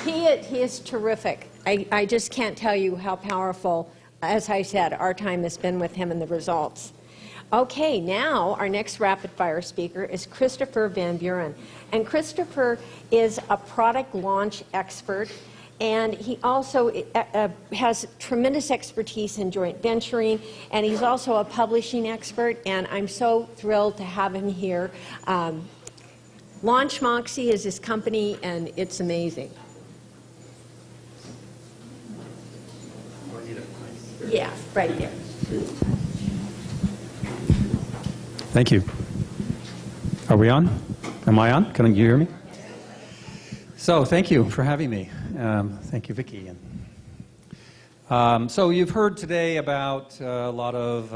He is terrific. I just can't tell you how powerful, as I said, our time has been with him and the results. Okay, now our next rapid fire speaker is Christopher Van Buren. And Christopher is a product launch expert, and he also has tremendous expertise in joint venturing, and he's also a publishing expert, and I'm so thrilled to have him here. Launch Moxie is his company, and it's amazing. Yeah, right there. Thank you. Are we on? Am I on? Can you hear me? So thank you for having me. Thank you, Viki. So you've heard today about a lot of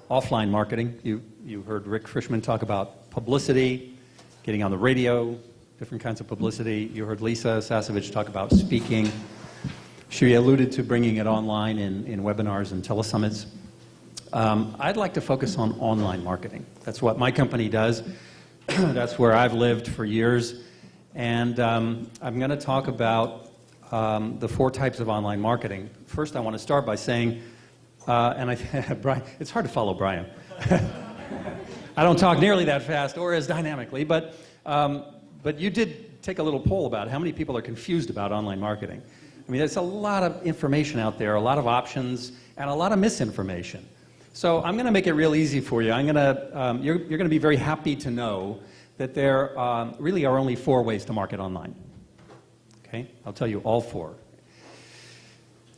offline marketing. You heard Rick Frischman talk about publicity, getting on the radio, different kinds of publicity. You heard Lisa Sasevich talk about speaking. She alluded to bringing it online in webinars and telesummits. I'd like to focus on online marketing. That's what my company does. That's where I've lived for years. And I'm going to talk about the 4 types of online marketing. First, I want to start by saying, Brian, it's hard to follow Brian. I don't talk nearly that fast or as dynamically, but you did take a little poll about how many people are confused about online marketing. I mean, there's a lot of information out there, a lot of options, and a lot of misinformation. So I'm going to make it real easy for you. You're going to be very happy to know that there really are only 4 ways to market online. Okay? I'll tell you all 4.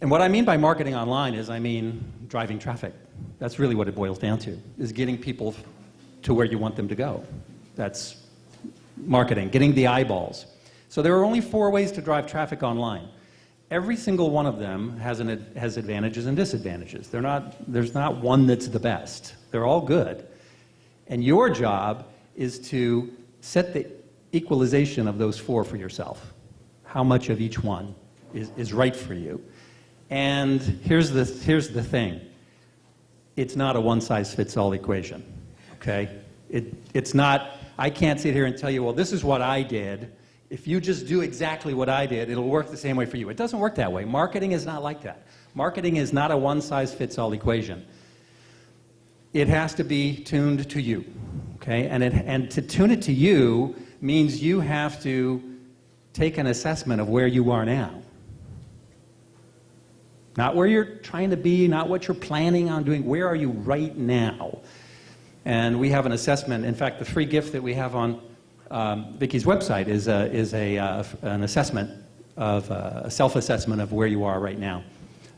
And what I mean by marketing online is I mean driving traffic. That's really what it boils down to, is getting people to where you want them to go. That's marketing, getting the eyeballs. So there are only 4 ways to drive traffic online. Every single one of them has advantages and disadvantages. There's not one that's the best. They're all good. And your job is to set the equalization of those 4 for yourself. How much of each one is right for you. And here's the thing. It's not a one-size-fits-all equation, okay? It's not, I can't sit here and tell you, well, this is what I did. If you just do exactly what I did, it'll work the same way for you. It doesn't work that way. Marketing is not like that. Marketing is not a one-size-fits-all equation. It has to be tuned to you, okay? And to tune it to you means you have to take an assessment of where you are now. Not where you're trying to be, not what you're planning on doing. Where are you right now? And we have an assessment. In fact, the free gift that we have on Viki's website is an assessment of a self-assessment of where you are right now.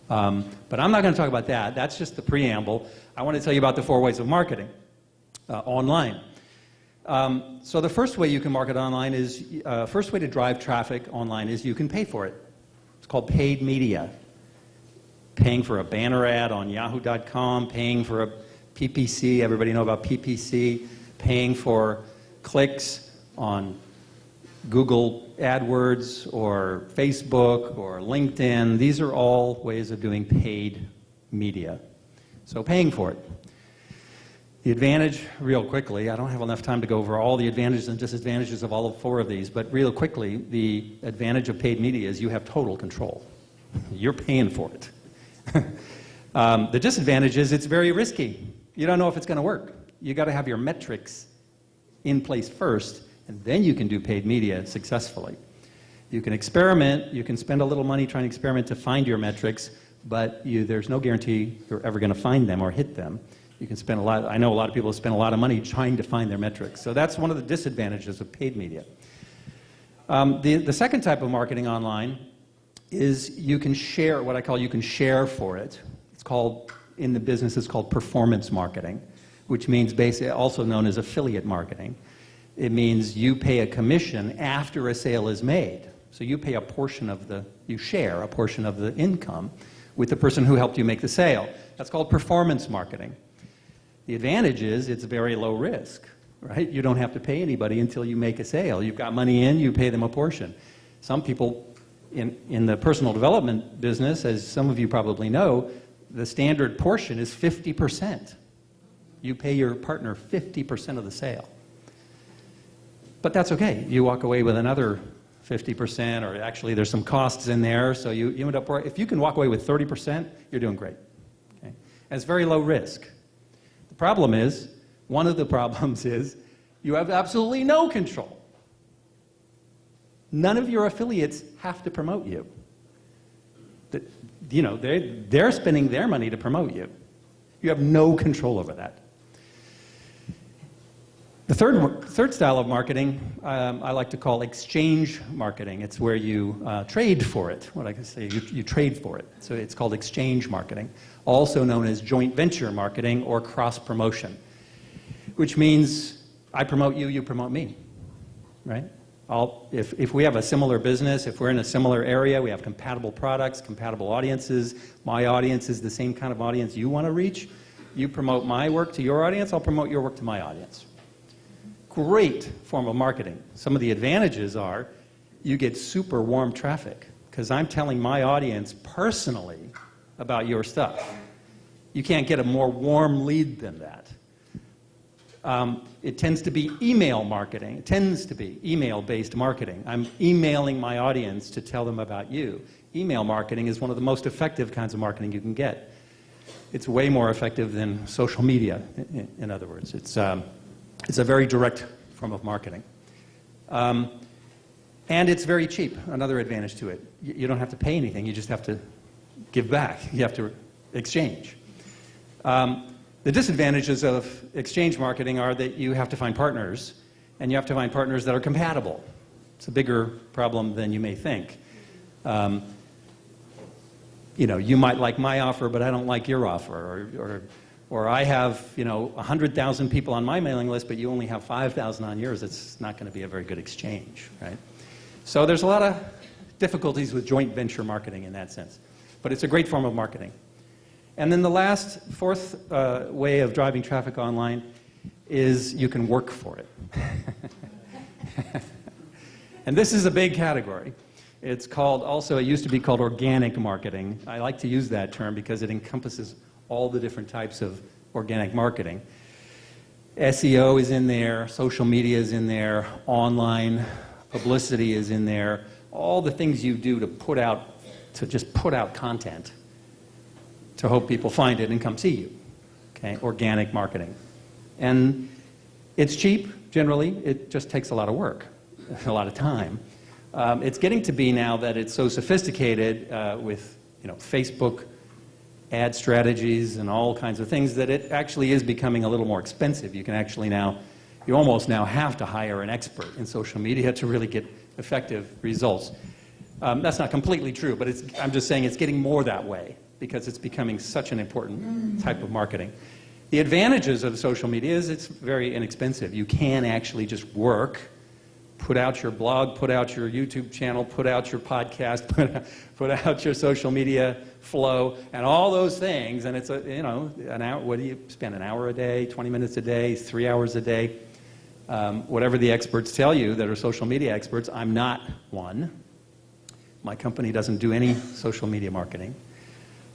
But I'm not going to talk about that. That's just the preamble. I want to tell you about the 4 ways of marketing online. So the first way you can market online is, first way to drive traffic online is you can pay for it. It's called paid media. Paying for a banner ad on yahoo.com, paying for a PPC, everybody know about PPC, paying for clicks on Google AdWords or Facebook or LinkedIn. These are all ways of doing paid media. So paying for it. The advantage, real quickly, I don't have enough time to go over all the advantages and disadvantages of all 4 of these, but real quickly, the advantage of paid media is you have total control. You're paying for it. The disadvantage is it's very risky. You don't know if it's going to work. You got to have your metrics in place first, and then you can do paid media successfully. You can experiment. You can spend a little money trying to experiment to find your metrics, but there's no guarantee you're ever going to find them or hit them. You can spend a lot. I know a lot of people spend a lot of money trying to find their metrics. So that's one of the disadvantages of paid media. The second type of marketing online is you can share, what I call you can share for it. It's called, in the business, it's called performance marketing, which means basically also known as affiliate marketing. It means you pay a commission after a sale is made. So you pay a portion of you share a portion of the income with the person who helped you make the sale. That's called performance marketing. The advantage is it's very low risk, right? You don't have to pay anybody until you make a sale. You've got money in, you pay them a portion. Some people in the personal development business, as some of you probably know, the standard portion is 50%. You pay your partner 50% of the sale. But that's okay. You walk away with another 50%, or actually there's some costs in there, so you end up, if you can walk away with 30%, you're doing great. Okay? And it's very low risk. The problem is, one of the problems is, you have absolutely no control. None of your affiliates have to promote you. You know, they're spending their money to promote you. You have no control over that. The third style of marketing I like to call exchange marketing. It's where you trade for it. What I can say, you trade for it. So it's called exchange marketing, also known as joint venture marketing or cross-promotion, which means I promote you, you promote me, right? If we have a similar business, if we're in a similar area, we have compatible products, compatible audiences, my audience is the same kind of audience you want to reach, you promote my work to your audience, I'll promote your work to my audience. Great form of marketing. Some of the advantages are you get super warm traffic because I'm telling my audience personally about your stuff. You can't get a more warm lead than that. It tends to be email marketing. It tends to be email-based marketing. I'm emailing my audience to tell them about you. Email marketing is one of the most effective kinds of marketing you can get. It's way more effective than social media, in other words. It's a very direct form of marketing. And it's very cheap, another advantage to it. You don't have to pay anything, you just have to give back. You have to exchange. The disadvantages of exchange marketing are that you have to find partners, and you have to find partners that are compatible. It's a bigger problem than you may think. You know, you might like my offer, but I don't like your offer, or I have, 100,000 people on my mailing list, but you only have 5,000 on yours. It's not going to be a very good exchange, right? So there's a lot of difficulties with joint venture marketing in that sense, but it's a great form of marketing. And then the fourth way of driving traffic online is you can work for it. And this is a big category. It's called also, it used to be called organic marketing. I like to use that term because it encompasses all the different types of organic marketing. SEO is in there, social media is in there, online publicity is in there, all the things you do to just put out content to hope people find it and come see you, okay? Organic marketing. And it's cheap, generally. It just takes a lot of work, a lot of time. It's getting to be now that it's so sophisticated with Facebook ad strategies and all kinds of things that it actually is becoming a little more expensive. You can actually you almost now have to hire an expert in social media to really get effective results. That's not completely true, but I'm just saying it's getting more that way because it's becoming such an important type of marketing. The advantages of social media is it's very inexpensive. You can actually just work, put out your blog, put out your YouTube channel, put out your podcast, put out your social media flow, and all those things, and it's an hour. What do you spend, an hour a day, 20 minutes a day, 3 hours a day? Whatever the experts tell you that are social media experts, I'm not one. My company doesn't do any social media marketing.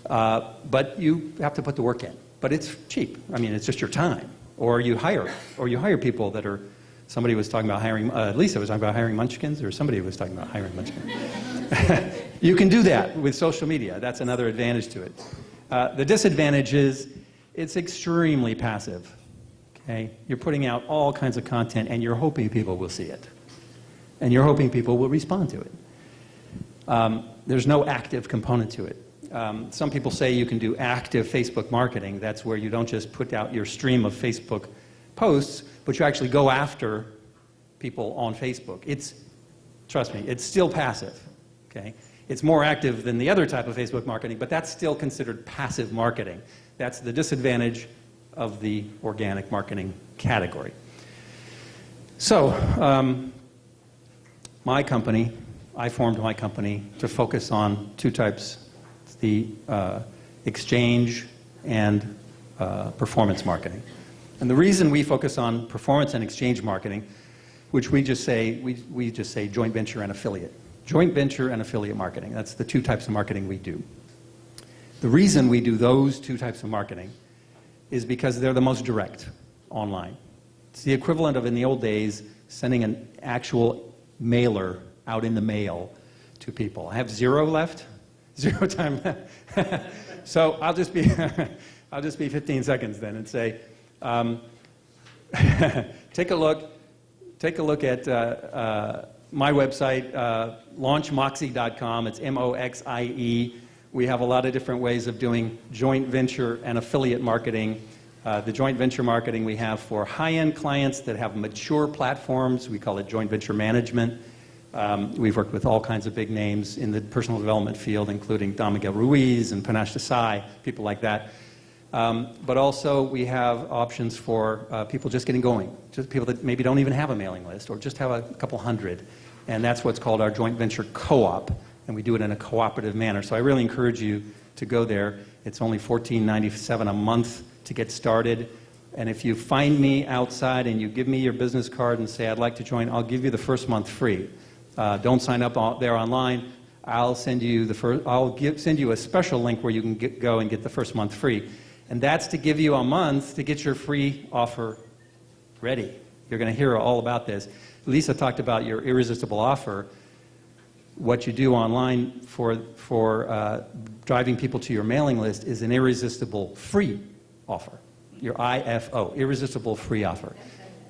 But you have to put the work in. But it's cheap. I mean, it's just your time. Or you hire people that are, somebody was talking about hiring, Lisa was talking about hiring munchkins, or somebody was talking about hiring munchkins. You can do that with social media. That's another advantage to it. The disadvantage is it's extremely passive. Okay? You're putting out all kinds of content, and you're hoping people will see it. And you're hoping people will respond to it. There's no active component to it. Some people say you can do active Facebook marketing. That's where you don't just put out your stream of Facebook posts, but you actually go after people on Facebook. Trust me, it's still passive. Okay? It's more active than the other type of Facebook marketing, but that's still considered passive marketing. That's the disadvantage of the organic marketing category. So, I formed my company to focus on two types, the exchange and performance marketing. And the reason we focus on performance and exchange marketing, which we just say joint venture and affiliate. Joint venture and affiliate marketing. That's the two types of marketing we do. The reason we do those two types of marketing is because they're the most direct online. It's the equivalent of, in the old days, sending an actual mailer out in the mail to people. I have 0 left, 0 time left. So I'll just be, I'll just be 15 seconds then and say, take a look at my website, launchmoxie.com. It's MOXIE. We have a lot of different ways of doing joint venture and affiliate marketing. The joint venture marketing we have for high-end clients that have mature platforms. We call it joint venture management. We've worked with all kinds of big names in the personal development field, including Don Miguel Ruiz and Panache Desai, people like that. But also we have options for people just getting going, just people that maybe don't even have a mailing list or just have a couple hundred. And that's what's called our joint venture co-op, and we do it in a cooperative manner. So I really encourage you to go there. It's only $14.97 a month to get started. And if you find me outside and you give me your business card and say, I'd like to join, I'll give you the first month free. Don't sign up there online. I'll send you send you a special link where you can go and get the first month free. And that's to give you a month to get your free offer ready. You're going to hear all about this. Lisa talked about your irresistible offer. What you do online for driving people to your mailing list is an irresistible free offer. Your IFO, irresistible free offer.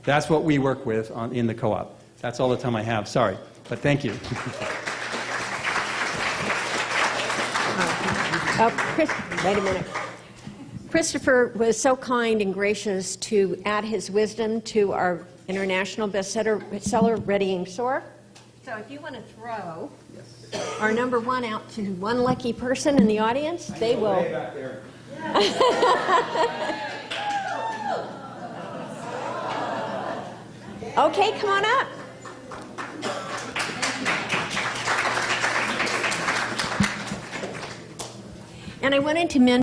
That's what we work with in the co-op. That's all the time I have. Sorry, but thank you. Wait a minute. Christopher was so kind and gracious to add his wisdom to our international bestseller readying soar. So if you want to throw our #1 out to one lucky person in the audience, they will. Way back there. Okay, come on up. And I wanted to mention